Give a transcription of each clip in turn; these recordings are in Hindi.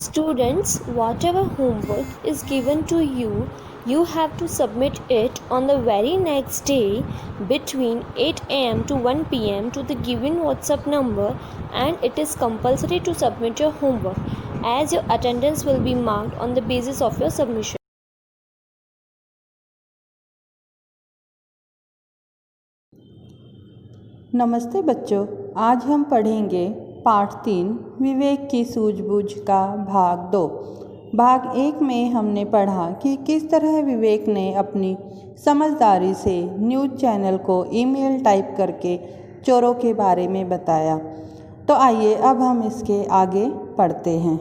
Students, whatever homework is given to you, you have to submit it on the very next day between 8 am to 1 pm to the given WhatsApp number, and it is compulsory to submit your homework as your attendance will be marked on the basis of your submission. नमस्ते बच्चों, आज हम पढ़ेंगे पाठ 3 विवेक की सूझबूझ का भाग 2। भाग 1 में हमने पढ़ा कि किस तरह विवेक ने अपनी समझदारी से न्यूज़ चैनल को ईमेल टाइप करके चोरों के बारे में बताया। तो आइए अब हम इसके आगे पढ़ते हैं।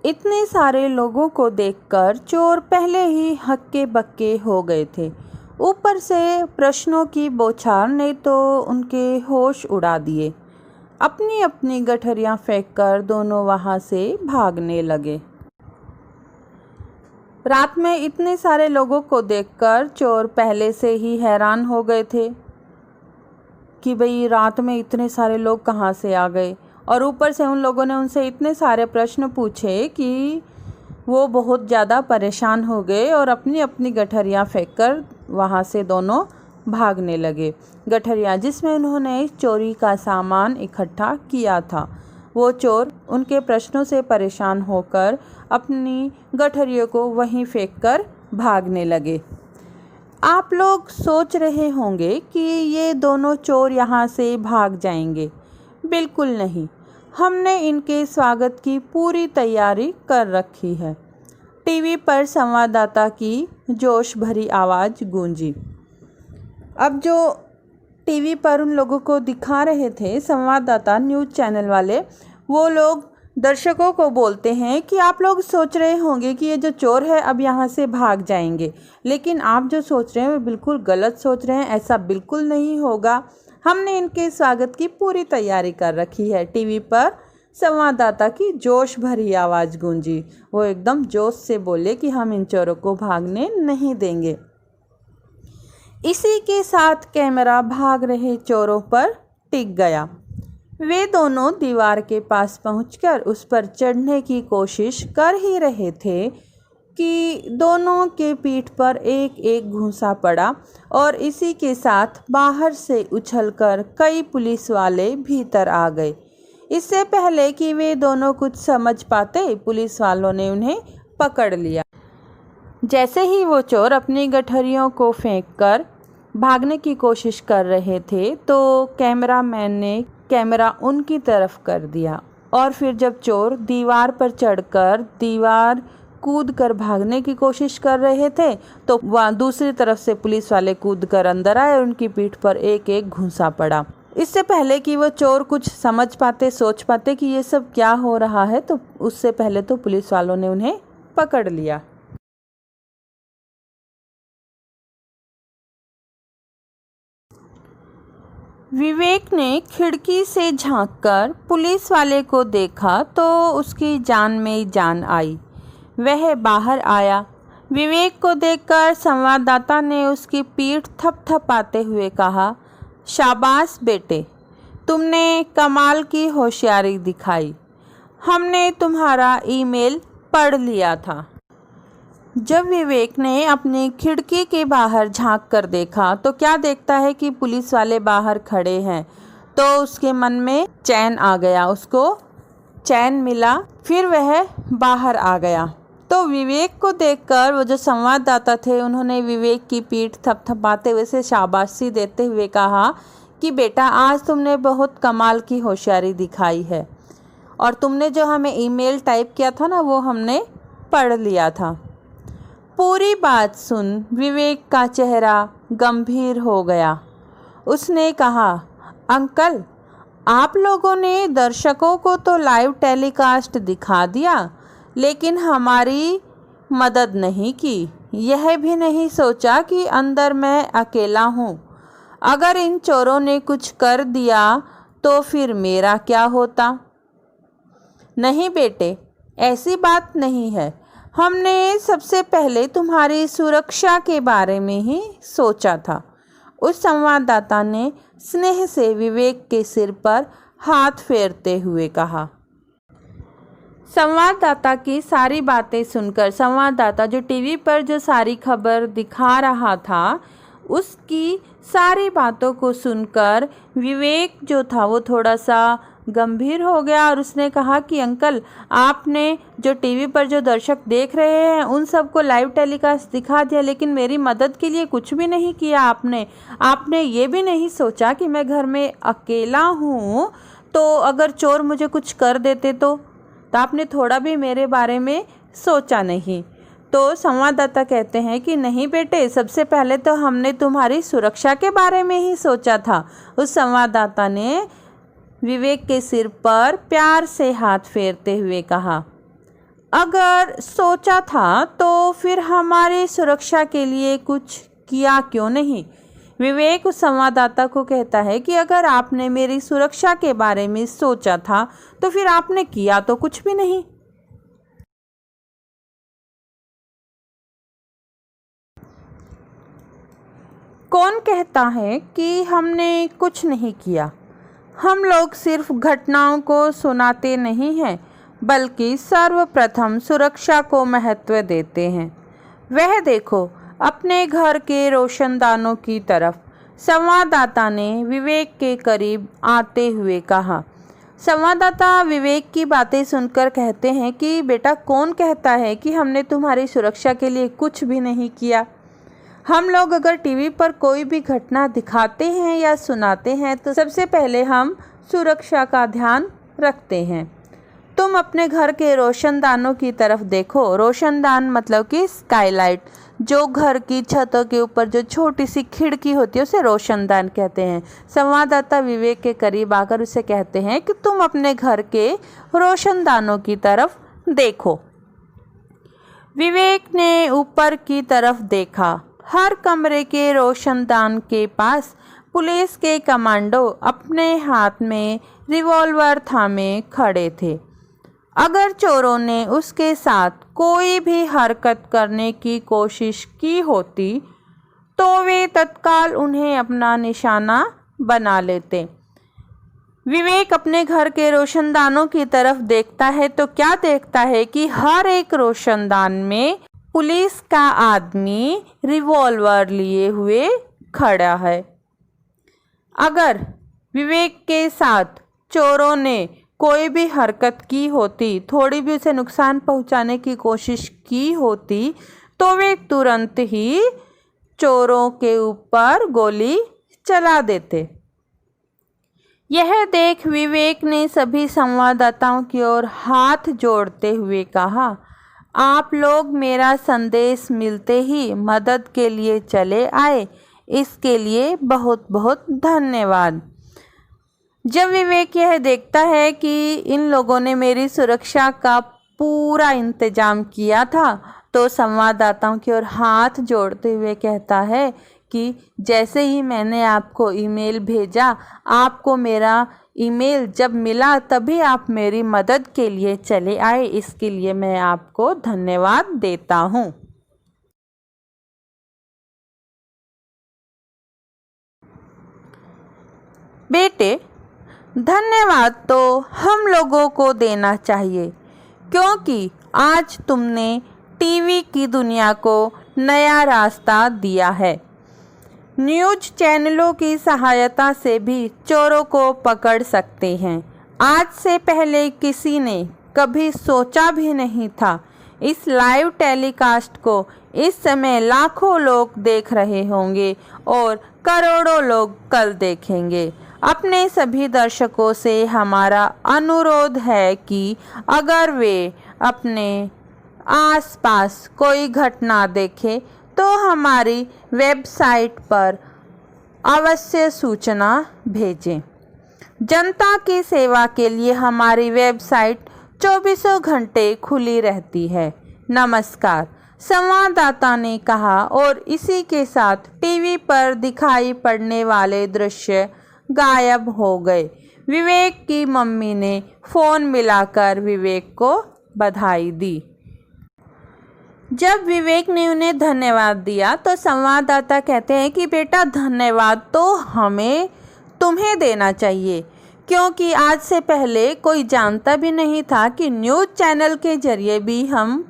इतने सारे लोगों को देखकर चोर पहले ही हक्के बक्के हो गए थे। ऊपर से प्रश्नों की बौछार ने तो उनके होश उड़ा दिए। अपनी अपनी गठरियां फेंककर दोनों वहां से भागने लगे। रात में इतने सारे लोगों को देखकर चोर पहले से ही हैरान हो गए थे कि भाई रात में इतने सारे लोग कहाँ से आ गए, और ऊपर से उन लोगों ने उनसे इतने सारे प्रश्न पूछे कि वो बहुत ज़्यादा परेशान हो गए और अपनी अपनी गठरियाँ फेंककर वहाँ से दोनों भागने लगे। गठरियाँ जिसमें उन्होंने चोरी का सामान इकट्ठा किया था। वो चोर उनके प्रश्नों से परेशान होकर अपनी गठरियों को वहीं फेंककर भागने लगे। आप लोग सोच रहे होंगे कि ये दोनों चोर यहाँ से भाग जाएंगे। बिल्कुल नहीं, हमने इनके स्वागत की पूरी तैयारी कर रखी है। टीवी पर संवाददाता की जोश भरी आवाज़ गूंजी। अब जो टीवी पर उन लोगों को दिखा रहे थे संवाददाता, न्यूज़ चैनल वाले, वो लोग दर्शकों को बोलते हैं कि आप लोग सोच रहे होंगे कि ये जो चोर है अब यहाँ से भाग जाएंगे, लेकिन आप जो सोच रहे हैं वो बिल्कुल गलत सोच रहे हैं। ऐसा बिल्कुल नहीं होगा। हमने इनके स्वागत की पूरी तैयारी कर रखी है। टीवी पर संवाददाता की जोश भरी आवाज़ गूंजी। वो एकदम जोश से बोले कि हम इन चोरों को भागने नहीं देंगे। इसी के साथ कैमरा भाग रहे चोरों पर टिक गया। वे दोनों दीवार के पास पहुंचकर उस पर चढ़ने की कोशिश कर ही रहे थे कि दोनों के पीठ पर एक एक घूंसा पड़ा, और इसी के साथ बाहर से उछलकर कई पुलिस वाले भीतर आ गए। इससे पहले कि वे दोनों कुछ समझ पाते, पुलिस वालों ने उन्हें पकड़ लिया। जैसे ही वो चोर अपनी गठरियों को फेंककर भागने की कोशिश कर रहे थे तो कैमरामैन ने कैमरा उनकी तरफ कर दिया, और फिर जब चोर दीवार पर चढ़कर दीवार कूद कर भागने की कोशिश कर रहे थे तो वह दूसरी तरफ से पुलिस वाले कूद कर अंदर आए और उनकी पीठ पर एक एक घूंसा पड़ा। इससे पहले कि वो चोर कुछ समझ पाते, सोच पाते कि ये सब क्या हो रहा है, तो उससे पहले तो पुलिस वालों ने उन्हें पकड़ लिया। विवेक ने खिड़की से झांककर पुलिस वाले को देखा तो उसकी जान में जान आई। वह बाहर आया। विवेक को देखकर संवाददाता ने उसकी पीठ थपथपाते हुए कहा, शाबाश बेटे, तुमने कमाल की होशियारी दिखाई। हमने तुम्हारा ईमेल पढ़ लिया था। जब विवेक ने अपनी खिड़की के बाहर झांक कर देखा तो क्या देखता है कि पुलिस वाले बाहर खड़े हैं, तो उसके मन में चैन आ गया। उसको चैन मिला, फिर वह बाहर आ गया। तो विवेक को देखकर वो जो संवाददाता थे उन्होंने विवेक की पीठ थपथपाते हुए से शाबाशी देते हुए कहा कि बेटा, आज तुमने बहुत कमाल की होशियारी दिखाई है, और तुमने जो हमें ईमेल टाइप किया था ना, वो हमने पढ़ लिया था। पूरी बात सुन विवेक का चेहरा गंभीर हो गया। उसने कहा, अंकल, आप लोगों ने दर्शकों को तो लाइव टेलीकास्ट दिखा दिया, लेकिन हमारी मदद नहीं की। यह भी नहीं सोचा कि अंदर मैं अकेला हूँ। अगर इन चोरों ने कुछ कर दिया तो फिर मेरा क्या होता? नहीं बेटे, ऐसी बात नहीं है। हमने सबसे पहले तुम्हारी सुरक्षा के बारे में ही सोचा था। उस संवाददाता ने स्नेह से विवेक के सिर पर हाथ फेरते हुए कहा। संवाददाता की सारी बातें सुनकर संवाददाता जो टीवी पर जो सारी खबर दिखा रहा था, उसकी सारी बातों को सुनकर विवेक जो था वो थोड़ा सा गंभीर हो गया और उसने कहा कि अंकल, आपने जो टीवी पर जो दर्शक देख रहे हैं उन सबको लाइव टेलीकास्ट दिखा दिया, लेकिन मेरी मदद के लिए कुछ भी नहीं किया आपने ये भी नहीं सोचा कि मैं घर में अकेला हूँ, तो अगर चोर मुझे कुछ कर देते तो आपने थोड़ा भी मेरे बारे में सोचा नहीं। तो संवाददाता कहते हैं कि नहीं बेटे, सबसे पहले तो हमने तुम्हारी सुरक्षा के बारे में ही सोचा था। उस संवाददाता ने विवेक के सिर पर प्यार से हाथ फेरते हुए कहा, अगर सोचा था तो फिर हमारी सुरक्षा के लिए कुछ किया क्यों नहीं। विवेक उस संवाददाता को कहता है कि अगर आपने मेरी सुरक्षा के बारे में सोचा था तो फिर आपने किया तो कुछ भी नहीं। कौन कहता है कि हमने कुछ नहीं किया। हम लोग सिर्फ घटनाओं को सुनाते नहीं हैं, बल्कि सर्वप्रथम सुरक्षा को महत्व देते हैं। वह देखो अपने घर के रोशनदानों की तरफ, संवाददाता ने विवेक के करीब आते हुए कहा। संवाददाता विवेक की बातें सुनकर कहते हैं कि बेटा, कौन कहता है कि हमने तुम्हारी सुरक्षा के लिए कुछ भी नहीं किया। हम लोग अगर टीवी पर कोई भी घटना दिखाते हैं या सुनाते हैं तो सबसे पहले हम सुरक्षा का ध्यान रखते हैं। तुम अपने घर के रोशनदानों की तरफ देखो। रोशनदान मतलब कि स्काईलाइट, जो घर की छतों के ऊपर जो छोटी सी खिड़की होती है उसे रोशनदान कहते हैं। संवाददाता विवेक के करीब आकर उसे कहते हैं कि तुम अपने घर के रोशनदानों की तरफ देखो। विवेक ने ऊपर की तरफ देखा। हर कमरे के रोशनदान के पास पुलिस के कमांडो अपने हाथ में रिवॉल्वर थामे खड़े थे। अगर चोरों ने उसके साथ कोई भी हरकत करने की कोशिश की होती तो वे तत्काल उन्हें अपना निशाना बना लेते। विवेक अपने घर के रोशनदानों की तरफ देखता है तो क्या देखता है कि हर एक रोशनदान में पुलिस का आदमी रिवॉल्वर लिए हुए खड़ा है। अगर विवेक के साथ चोरों ने कोई भी हरकत की होती, थोड़ी भी उसे नुकसान पहुंचाने की कोशिश की होती, तो वे तुरंत ही चोरों के ऊपर गोली चला देते। यह देख विवेक ने सभी संवाददाताओं की ओर हाथ जोड़ते हुए कहा, आप लोग मेरा संदेश मिलते ही मदद के लिए चले आए, इसके लिए बहुत बहुत धन्यवाद। जब विवेक यह देखता है कि इन लोगों ने मेरी सुरक्षा का पूरा इंतजाम किया था तो संवाददाताओं की ओर हाथ जोड़ते हुए कहता है कि जैसे ही मैंने आपको ईमेल भेजा, आपको मेरा ईमेल जब मिला तभी आप मेरी मदद के लिए चले आए, इसके लिए मैं आपको धन्यवाद देता हूँ। बेटे, धन्यवाद तो हम लोगों को देना चाहिए, क्योंकि आज तुमने टीवी की दुनिया को नया रास्ता दिया है। न्यूज़ चैनलों की सहायता से भी चोरों को पकड़ सकते हैं। आज से पहले किसी ने कभी सोचा भी नहीं था। इस लाइव टेलीकास्ट को इस समय लाखों लोग देख रहे होंगे और करोड़ों लोग कल देखेंगे। अपने सभी दर्शकों से हमारा अनुरोध है कि अगर वे अपने आसपास कोई घटना देखें तो हमारी वेबसाइट पर अवश्य सूचना भेजें। जनता की सेवा के लिए हमारी वेबसाइट 24 घंटे खुली रहती है। नमस्कार, संवाददाता ने कहा और इसी के साथ टीवी पर दिखाई पड़ने वाले दृश्य गायब हो गए। विवेक की मम्मी ने फ़ोन मिलाकर विवेक को बधाई दी। जब विवेक ने उन्हें धन्यवाद दिया तो संवाददाता कहते हैं कि बेटा धन्यवाद तो हमें तुम्हें देना चाहिए, क्योंकि आज से पहले कोई जानता भी नहीं था कि न्यूज़ चैनल के जरिए भी हम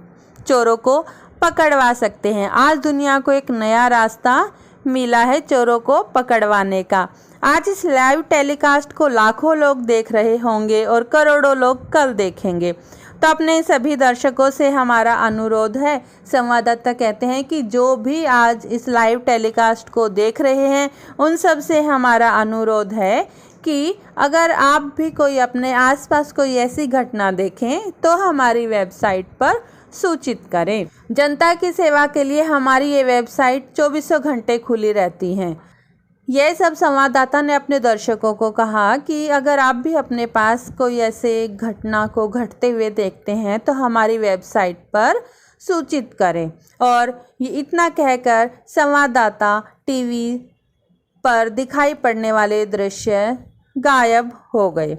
चोरों को पकड़वा सकते हैं। आज दुनिया को एक नया रास्ता मिला है चोरों को पकड़वाने का। आज इस लाइव टेलीकास्ट को लाखों लोग देख रहे होंगे और करोड़ों लोग कल देखेंगे। तो अपने सभी दर्शकों से हमारा अनुरोध है, संवाददाता कहते हैं कि जो भी आज इस लाइव टेलीकास्ट को देख रहे हैं उन सब से हमारा अनुरोध है कि अगर आप भी कोई अपने आसपास कोई ऐसी घटना देखें तो हमारी वेबसाइट पर सूचित करें। जनता की सेवा के लिए हमारी ये वेबसाइट 24 घंटे खुली रहती है। यह सब संवाददाता ने अपने दर्शकों को कहा कि अगर आप भी अपने पास कोई ऐसे घटना को घटते हुए देखते हैं तो हमारी वेबसाइट पर सूचित करें। और ये इतना कहकर संवाददाता टीवी पर दिखाई पड़ने वाले दृश्य गायब हो गए।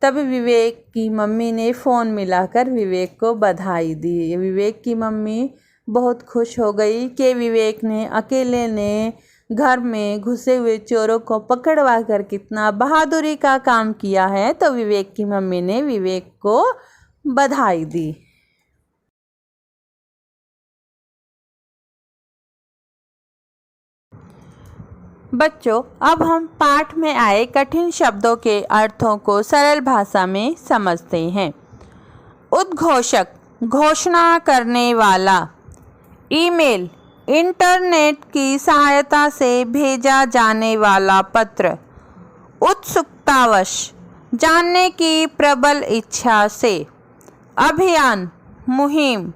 तब विवेक की मम्मी ने फ़ोन मिलाकर विवेक को बधाई दी। विवेक की मम्मी बहुत खुश हो गई कि विवेक ने अकेले ने घर में घुसे हुए चोरों को पकड़वा कर कितना बहादुरी का काम किया है। तो विवेक की मम्मी ने विवेक को बधाई दी। बच्चों, अब हम पाठ में आए कठिन शब्दों के अर्थों को सरल भाषा में समझते हैं। उद्घोषक, घोषणा करने वाला। ईमेल, इंटरनेट की सहायता से भेजा जाने वाला पत्र। उत्सुकतावश, जानने की प्रबल इच्छा से। अभियान, मुहिम।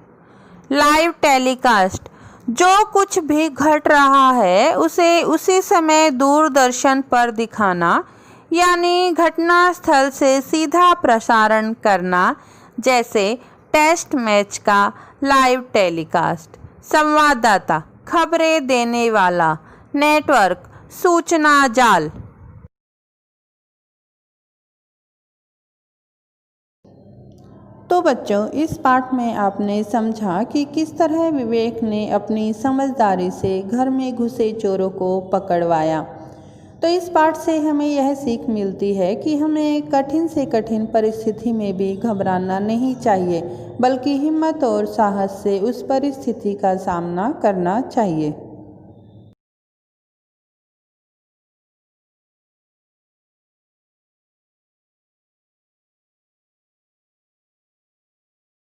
लाइव टेलीकास्ट, जो कुछ भी घट रहा है उसे उसी समय दूरदर्शन पर दिखाना, यानी घटना स्थल से सीधा प्रसारण करना, जैसे टेस्ट मैच का लाइव टेलीकास्ट। संवाददाता, खबरें देने वाला। नेटवर्क, सूचना जाल। तो बच्चों, इस पाठ में आपने समझा कि किस तरह विवेक ने अपनी समझदारी से घर में घुसे चोरों को पकड़वाया। तो इस पाठ से हमें यह सीख मिलती है कि हमें कठिन से कठिन परिस्थिति में भी घबराना नहीं चाहिए, बल्कि हिम्मत और साहस से उस परिस्थिति का सामना करना चाहिए।